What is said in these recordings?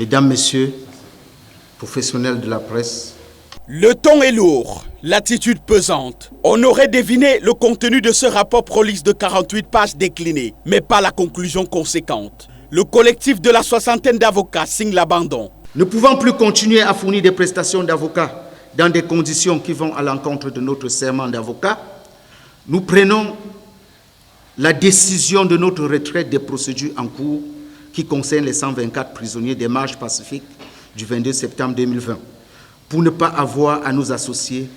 Mesdames, Messieurs, professionnels de la presse. Le ton est lourd, l'attitude pesante. On aurait deviné le contenu de ce rapport prolixe de 48 pages décliné, mais pas la conclusion conséquente. Le collectif de la soixantaine d'avocats signe l'abandon. Ne pouvant plus continuer à fournir des prestations d'avocats dans des conditions qui vont à l'encontre de notre serment d'avocat, nous prenons la décision de notre retrait des procédures en cours qui concernent les 124 prisonniers des marches pacifiques du 22 septembre 2020, pour ne pas avoir à nous associer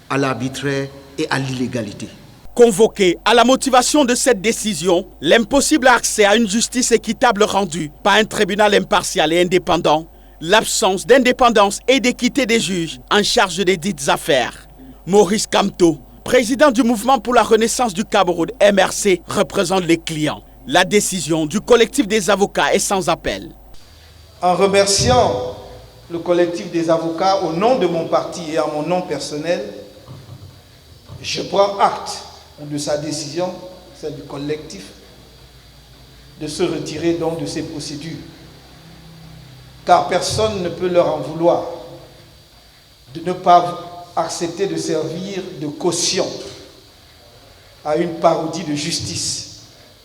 à l'arbitraire et à l'illégalité. Convoqué à la motivation de cette décision, l'impossible accès à une justice équitable rendue par un tribunal impartial et indépendant, l'absence d'indépendance et d'équité des juges en charge des dites affaires. Maurice Kamto, président du mouvement pour la renaissance du Cameroun, MRC, représente les clients. La décision du collectif des avocats est sans appel. En remerciant le collectif des avocats au nom de mon parti et à mon nom personnel, je prends acte de sa décision, celle du collectif, de se retirer donc de ces procédures. Car personne ne peut leur en vouloir de ne pas accepter de servir de caution à une parodie de justice.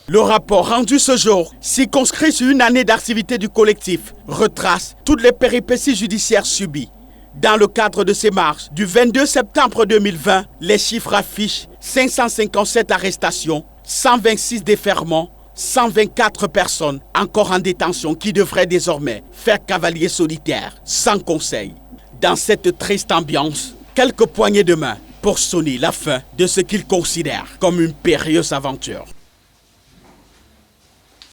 Le rapport rendu ce jour, circonscrit sur une année d'activité du collectif, retrace toutes les péripéties judiciaires subies. Dans le cadre de ces marches, du 22 septembre 2020, les chiffres affichent 557 arrestations, 126 déferments, 124 personnes encore en détention qui devraient désormais faire cavalier solitaire, sans conseil. Dans cette triste ambiance, quelques poignées de main pour sonner la fin de ce qu'ils considèrent comme une périlleuse aventure.